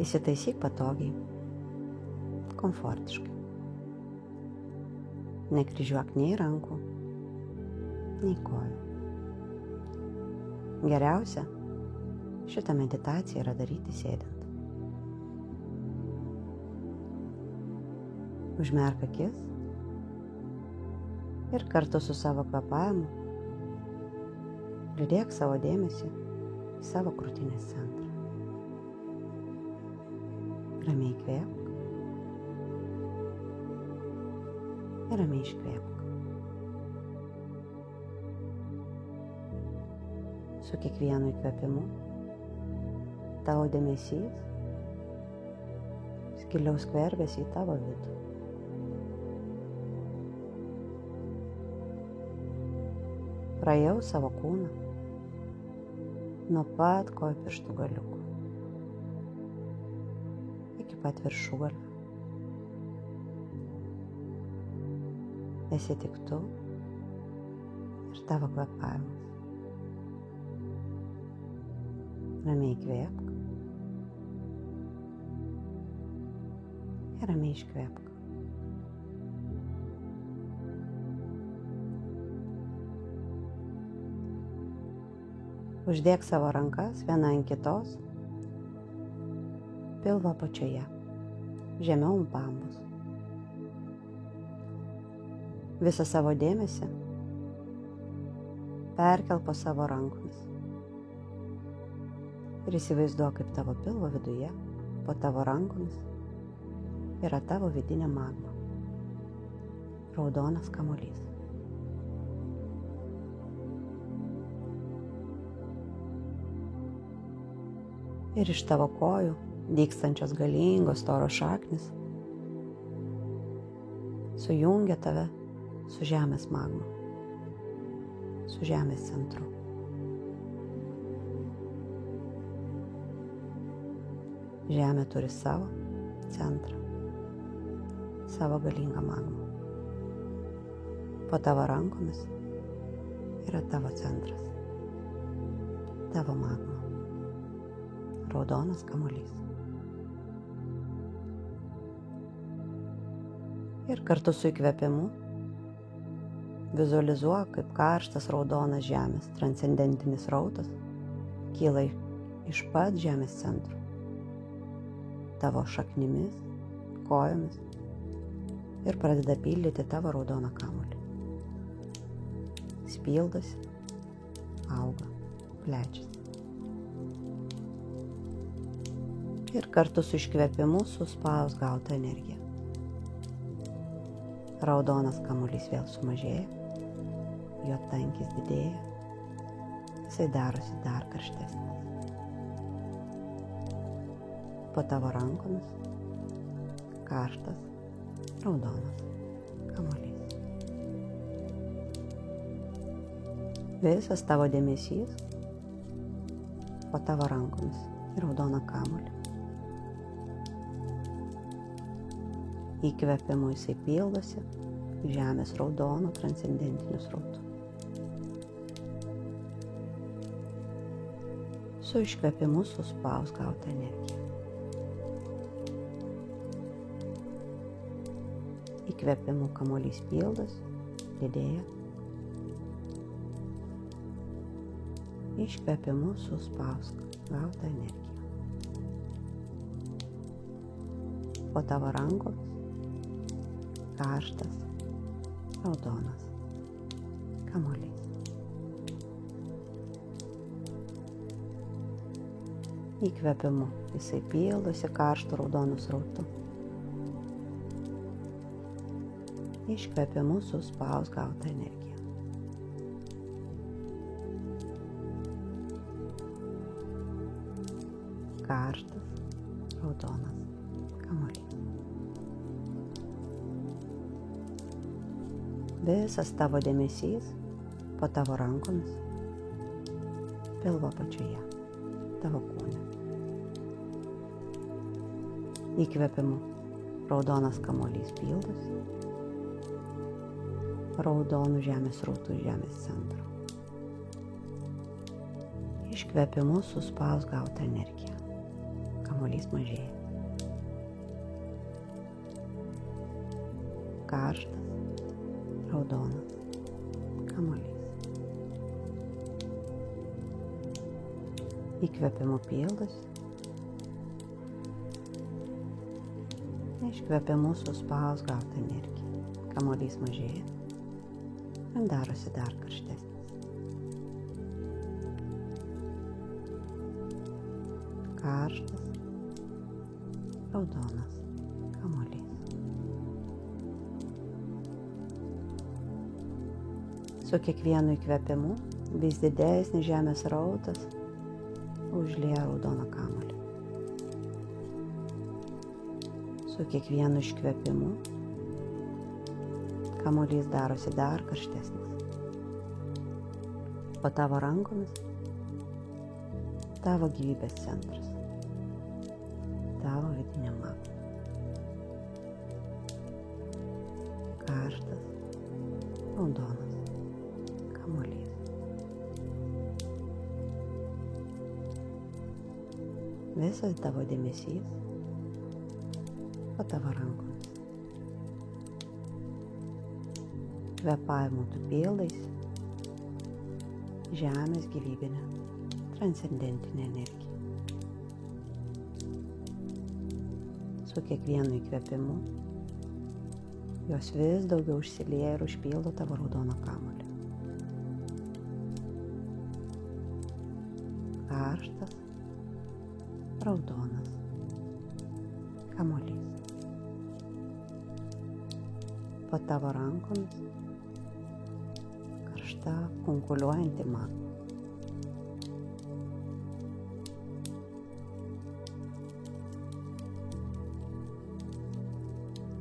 Įsitaisyk patogiai, komfortiškai. Nekryžiuok nei rankų, nei kojų. Geriausia šitą meditaciją yra daryti sėdint. Užmerk akis ir kartu su savo kvėpavimu lydėk savo dėmesį į savo krūtinės centrą. Ramiai įkvėpk ir ramiai iškvėpk. Su kiekvienu įkvėpimu tavo dėmesys giliau skverbiasi į tavo vidų. Praėjau savo kūną nuo pat kojų pirštų galiukų iki pat viršugalvio. Esi tik tu ir tavo kvėpavimas. Ramiai įkvėpk ir ramiai iškvėpk. Uždėk savo rankas viena ant kitos, pilvo apačioje, žemiau ant bambos. Visą savo dėmesį perkelk po savo rankomis ir įsivaizduok, kaip tavo pilvo viduje, po tavo rankomis yra tavo vidinė magma, raudonas kamuolys. Ir iš tavo kojų dygstančios galingos storos šaknis sujungia tave su žemės magma, su žemės centru. Žemė turi savo centrą, savo galingą magmą. Po tavo rankomis yra tavo centras, tavo magma. Raudonas kamuolys. Ir kartu su įkvėpimu vizualizuok, kaip karštas raudonas žemės transcendentinis srautas kyla iš pat žemės centro, tavo šaknimis, kojomis ir pradeda pildyti tavo raudoną kamuolį. Spildosi, auga, plečiasi. Ir kartu su iškvėpimu suspaus gautą energiją. Raudonas kamuolys vėl sumažėja, jo tankis didėja, jisai darosi dar karštesnis. Po tavo rankomis karštas, raudonas kamuolys. Visas tavo dėmesys po tavo rankomis į raudoną kamuolį. Įkvėpimu jisai pildosi žemės raudonų transcendentinių srautų. Su iškvėpimu suspaus gautą energiją. Įkvėpimu kamuolys pildosi, didėja. Iškvėpimu suspaus gautą energiją. Po tavo rankomis karštas, raudonas kamuolys. Įkvėpimu jisai pildosi karštų raudonų srautų. Iškvėpimu suspaus gautą energiją. Karštas, raudonas kamuolys. Visas tavo dėmesys po tavo rankomis, pilvo apačioje, tavo kūne. Įkvėpimu raudonas kamuolys pildosi, raudonų žemės srautų žemės centro. Iškvėpimu suspaus gautą energiją. Kamuolys kamuolys mažėja. Karštas, raudonas kamuolys. Įkvėpimu pildosi, iškvėpimu suspaus gautą energiją. Kamuolys mažėja ir darosi dar karštesnis. Karštas, raudonas kamuolys. Su kiekvienu įkvėpimu vis didesnis žemės srautas užlieja raudoną kamuolį. Su kiekvienu iškvėpimu kamuolys darosi dar karštesnis. Po tavo rankomis tavo gyvybės centras, tavo vidinė magija. Karštas, raudonas kamuolys. Visas tavo dėmesys po tavo rankomis. Kvėpavimu tu pildais žemės gyvybinę transcendentinę energiją. Su kiekvienu įkvėpimu jos vis daugiau užsilieja ir užpildo tavo raudoną kamuolį. Karštas, raudonas kamuolys. Po tavo rankomis karšta, kunkuliuojanti magma.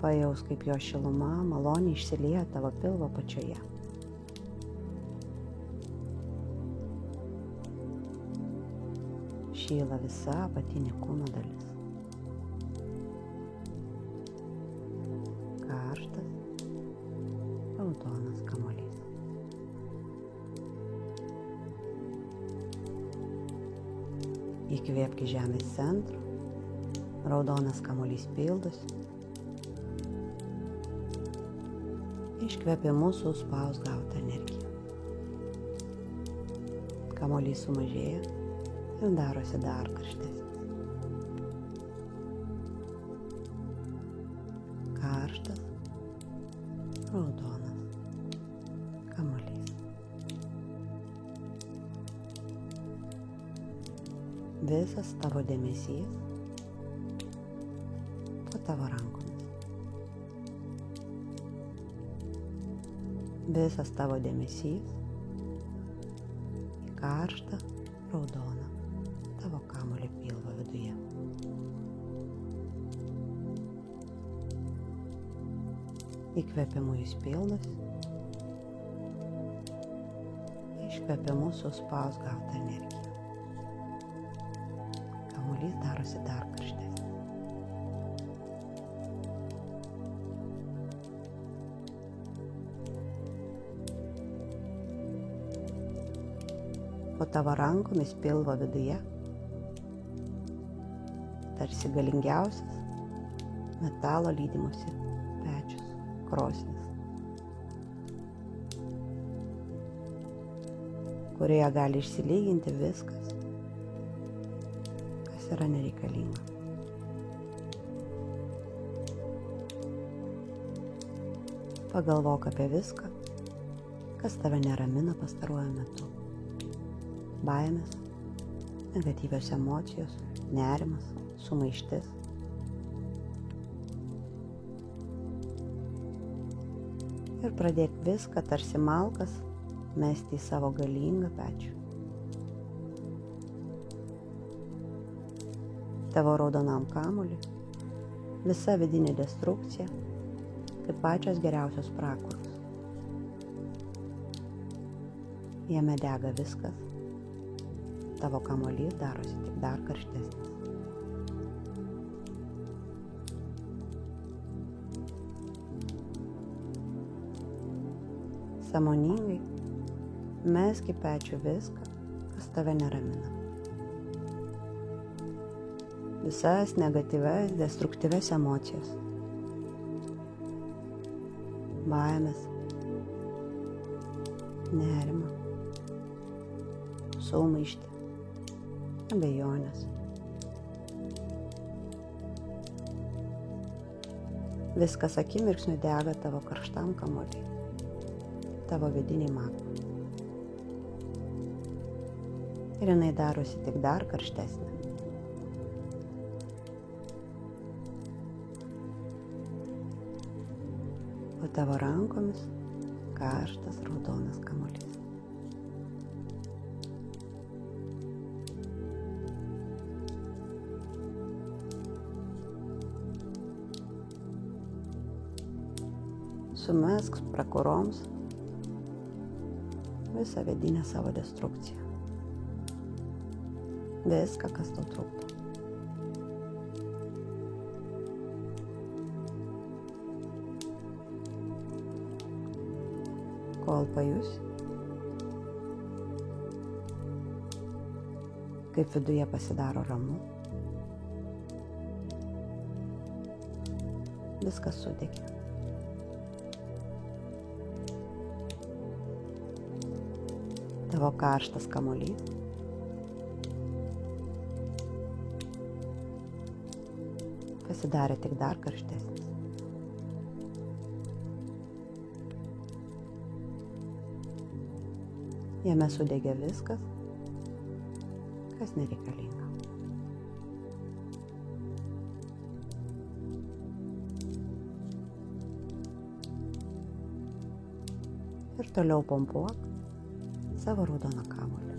Pajaus, kaip jo šiluma maloniai išsilieja tavo pilvo apačioje. Šyla visa apatinė kūno dalis. Karštas, raudonas kamuolys. Įkvėpk į žemės centrą, raudonas kamuolys pildosi. Iškvėpimu suspaus gautą energiją. Kamuolys sumažėja ir darosi dar karštesnis. Karštas, raudonas kamuolys. Visas tavo dėmesys po tavo rankomis. Visas tavo dėmesys į karštą, raudoną tavo kamuolį pilvo viduje. Įkvėpimu jis pildosi, iškvėpimu suspaus gautą energiją. Kamuolys darosi dar karštesnis. Po tavo rankomis pilvo viduje tarsi galingiausias metalo lydimusi pečius, krosnis, kurioje gali išsilyginti viskas, kas yra nereikalinga. Pagalvok apie viską, kas tave neramina pastaruoju metu. Baimės, negatyvios emocijos, nerimas, sumaištis. Ir pradėk viską tarsi malkas mesti į savo galingą pečių. Tavo raudonam kamuoliui visa vidinė destrukcija kaip pačios geriausios prakuros. Jame dega viskas. Tavo kamuolys darosi tik dar karštesnis. Sąmoningai mesk į pečių viską, kas tave neramina. visas negatyvias, destruktyvias emocijas. Baimės, nerimą, sumaištį, abejonės. Viskas akimirksniu dega tavo karštam kamuoliui, tavo vidiniai magmai. Ir jinai darosi tik dar karštesnė. O tavo rankomis karštas raudonas kamuolys. Sumesk prakuroms visą vidinę savo destrukciją. Viską, kas tau trukdo. Kol pajusi, kaip viduje pasidaro ramu, viskas sudegė. Tavo karštas kamuolys pasidarė tik dar karštesnis. Jame sudegė viskas, kas nereikalinga. Ir toliau pompuok savo raudoną kamuolį.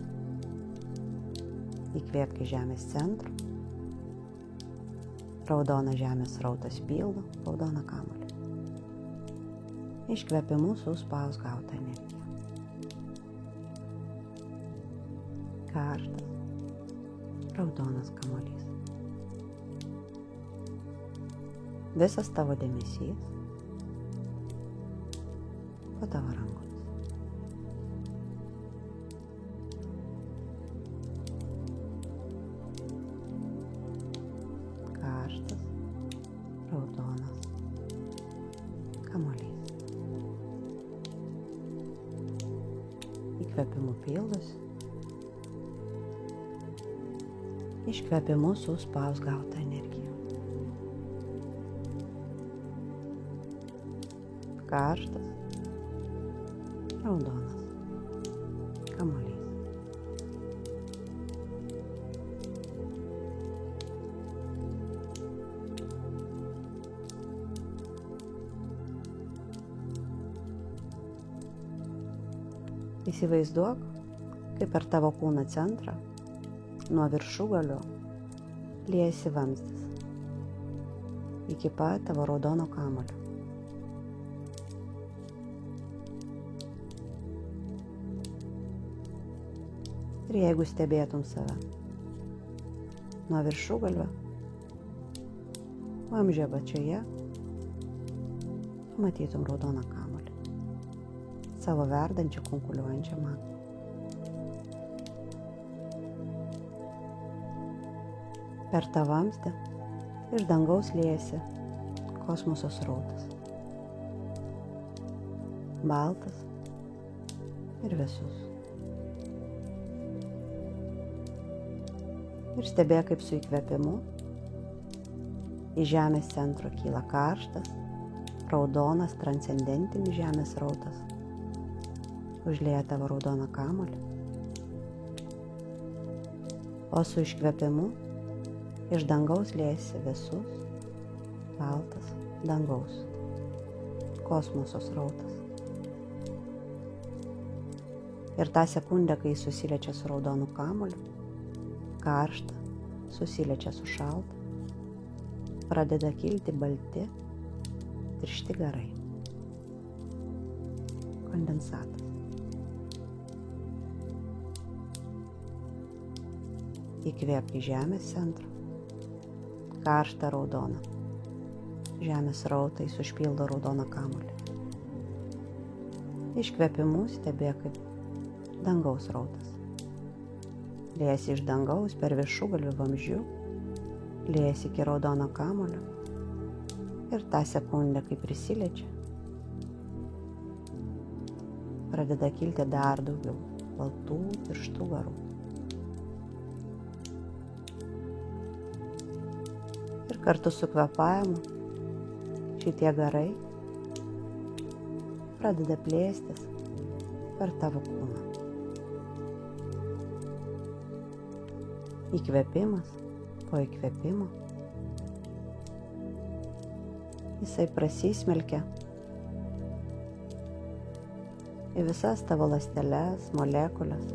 Įkvėpk iš žemės centro. Raudonas žemės srautas pildo raudoną kamuolį. Iškvėpimu suspaus gautą energiją. Karštas, raudonas kamuolys. Visas tavo dėmesys po tavo rankomis. Karštas, raudonas kamuolys. Įkvėpimu pildosi. Iškvėpimu suspaus gautą energiją. Karštas, raudonas kamuolys. Įsivaizduok, kaip per tavo kūno centrą nuo viršugalio liejasi vamzdis iki pat tavo raudono kamuolio. Ir jeigu stebėtum save nuo viršugalio, vamzdžio apačioje, matytum raudoną kamuolį, savo verdančią, kunkuliuojančią magmą. Per tą vamzdį iš dangaus liejasi kosmoso srautas. Baltas ir vėsus. Ir stebėk, kaip su įkvėpimu iš žemės centro kyla karštas, raudonas, transcendentinis žemės srautas. Užlieja tavo raudoną kamuolį. O su iškvėpimu iš dangaus liejasi vėsus, baltas dangaus, kosmoso srautas. Ir tą sekundę, kai susiliečia su raudonu kamuoliu, karšta, susiliečia su šalta, pradeda kilti balti, tiršti garai. Kondensatas. Įkvėpk į žemės centrą. Karštą raudoną. Žemės srautais užpildo raudoną kamuolį. Iškvėpimu stebėk, kaip dangaus srautas liejasi iš dangaus per viršugalvių vamzdžių liejasi iki raudono kamuolio ir tą sekundę, kai prisiliečia, pradeda kilti dar daugiau baltų tirštų garų. Ir kartu su kvėpavimu šitie garai pradeda plėstis per tavo kūną. Įkvėpimas po įkvėpimo jisai prasismelkia į visas tavo ląsteles, molekulės,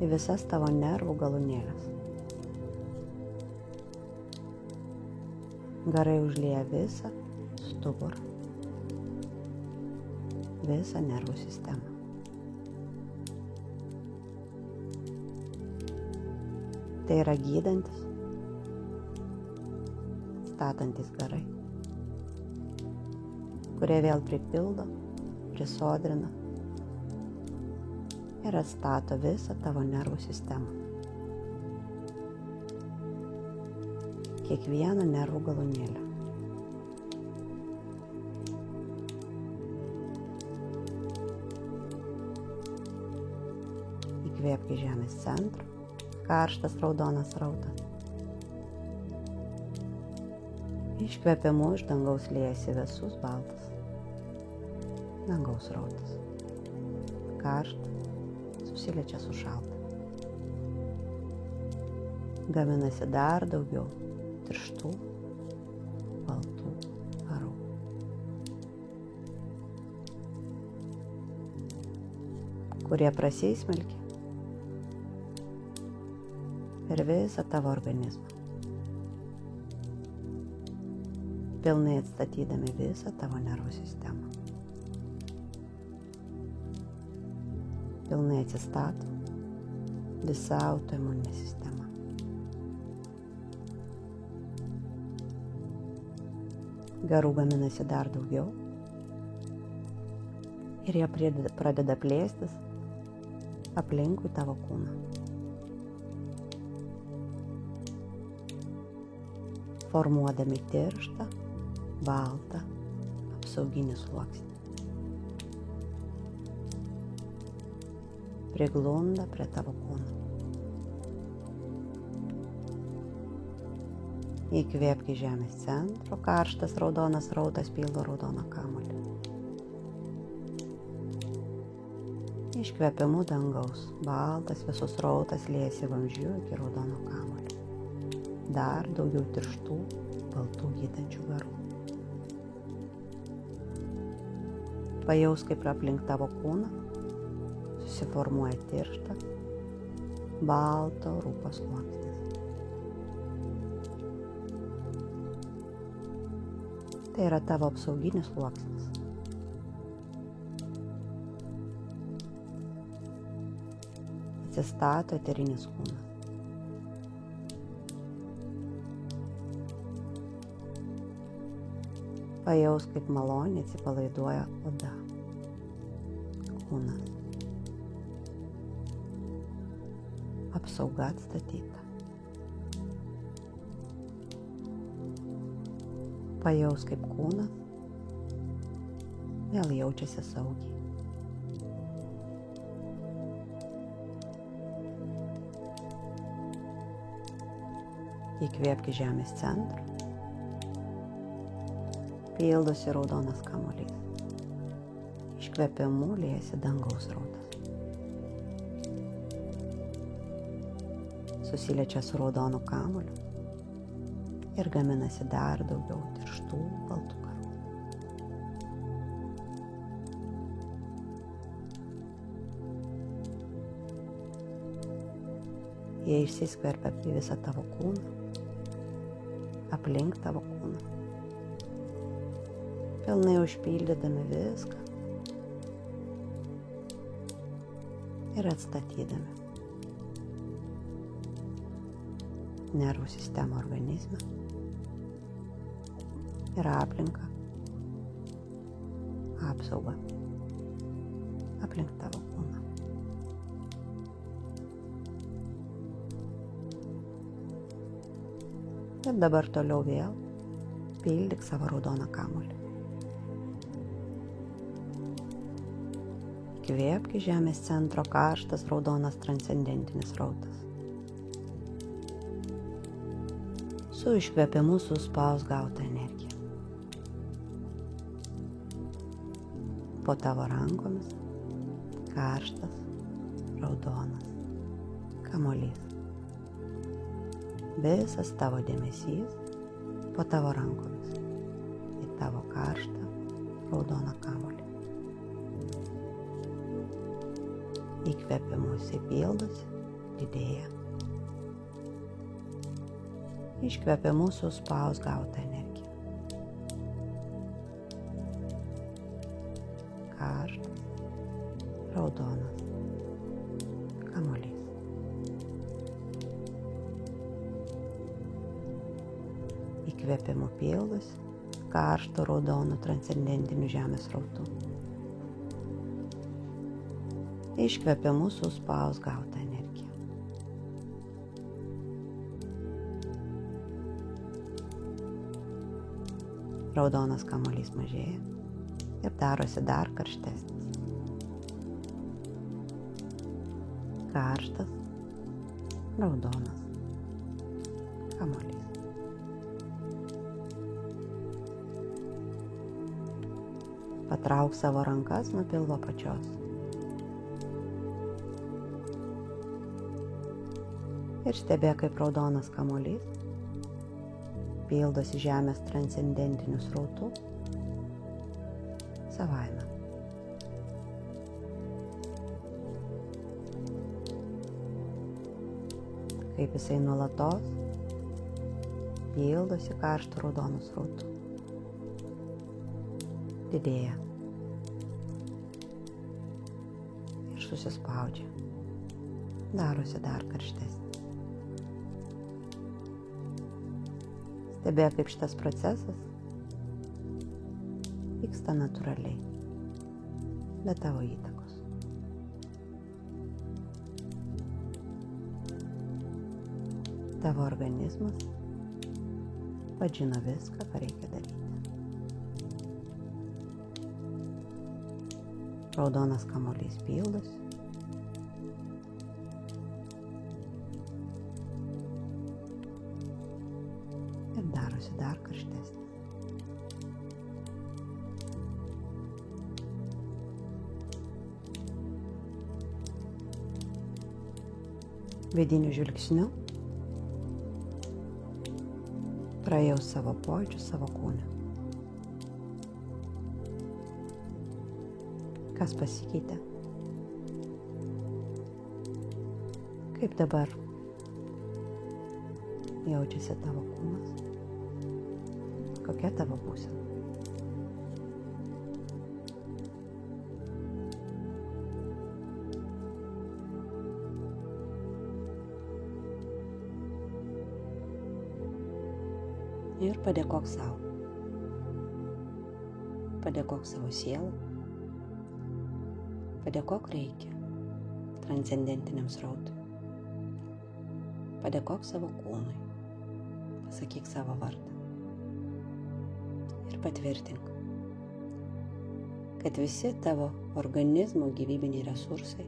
į visas tavo nervų galūnėles. Garai užlieja visą stuburą, visą nervų sistemą. Tai yra gydantis, statantis garai, kurie vėl pripildo, prisodrina ir atstato visą tavo nervų sistemą. Kiekvieną nervų galūnėlę. Įkvėpk į žemės centrą, karštas raudonas srautas. Iškvėpimu iš dangaus liejasi visus baltas dangaus srautas. Karšta, susiliečia su šalta. Gaminasi dar daugiau tirštų, baltų garų. Kurie prasismelkia per visą tavo organizmą, pilnai atstatydami visą tavo nervų sistemą. Pilnai atsistato visa autoimuninė sistema. Garų gaminasi dar daugiau ir jie pradeda plėstis aplinkui tavo kūną. Formuodami tirštą, baltą, apsauginį sluoksnį. Priglunda prie tavo kūno. Įkvėpk į žemės centro, karštas raudonas srautas pildo raudoną kamuolį. Iškvėpimu dangaus, baltas visus srautas liejasi vamzdžiu iki raudono kamuolio. Dar daugiau tirštų, baltų gydančių garų. Pajaus, kaip aplink tavo kūną susiformuoja tiršta, balto rūko sluoksnis. Tai yra tavo apsauginis sluoksnis. Atsistato eterinis kūnas. Pajaus, kaip maloniai atsipalaiduoja oda, kūnas. Apsauga atstatyta. Pajaus, kaip kūnas vėl jaučiasi saugiai. Įkvėpk į žemės centrą. Pildosi raudonas kamuolys. Iškvėpimu liejasi dangaus srautas. Susiliečia su raudonu kamuoliu ir gaminasi dar daugiau tirštų baltų garų. Jie išsiskverbia į visą tavo kūną, aplink tavo kūną, pilnai užpildydami viską ir atstatydami nervų sistemą organizme ir aplinką, apsaugą aplink tavo kūną. Ir dabar toliau vėl pildyk savo raudoną kamuolį. Įkvėpk iš žemės centro karštas raudonas transcendentinis srautas. Su iškvėpimu suspaus gautą energiją. Po tavo rankomis karštas raudonas kamuolys. Visas tavo dėmesys po tavo rankomis į tavo karštą raudoną kamuolį. Įkvėpimu jisai pildosi, didėja. Iškvėpimu suspaus gautą energiją. Karštas raudonas kamuolys. Įkvėpimu pildosi karšto raudonų transcendentinių žemės srautų. Iškvėpimu suspaus gautą energiją. Raudonas kamuolys mažėja ir darosi dar karštesnis. Karštas raudonas kamuolys. Patrauk savo rankas nuo pilvo pačios. Ir stebėk, kaip raudonas kamuolys pildosi žemės transcendentinių srautų savaime. Kaip jisai nuolatos pildosi karštų raudonų srautų. Didėja ir susispaudžia, darosi dar karštesnis. Stebėk, kaip šitas procesas vyksta natūraliai, be tavo įtakos. Tavo organizmas pats žino viską, ką reikia daryti. Raudonas kamuolys pildosi. Ir darosi dar karštesnis. Vidiniu žvilgsniu praėjau savo pojūčius, savo kūną. Kas pasikeitė? Kaip dabar jaučiasi tavo kūnas? Kokia tavo būsena? Ir padėkok savo. Padėkok savo sielą. Padėkok reikia transcendentiniam srautui. Padėkok savo kūnui. Pasakyk savo vardą. Ir patvirtink, kad visi tavo organizmo gyvybiniai resursai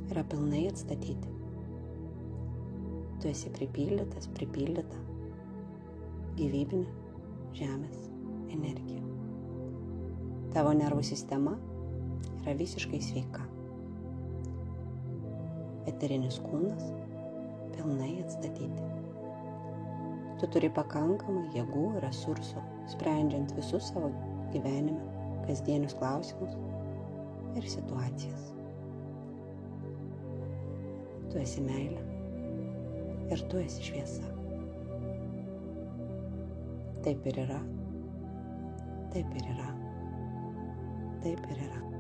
yra pilnai atstatyti. Tu esi pripildyta gyvybinė žemės energija. Tavo nervų sistema yra visiškai sveika. Eterinis kūnas pilnai atstatyti. Tu turi pakankamai jėgų ir resursų, sprendžiant visus savo gyvenime kasdienius klausimus ir situacijas. Tu esi meilė ir tu esi šviesa. Taip ir yra, taip ir yra, taip ir yra.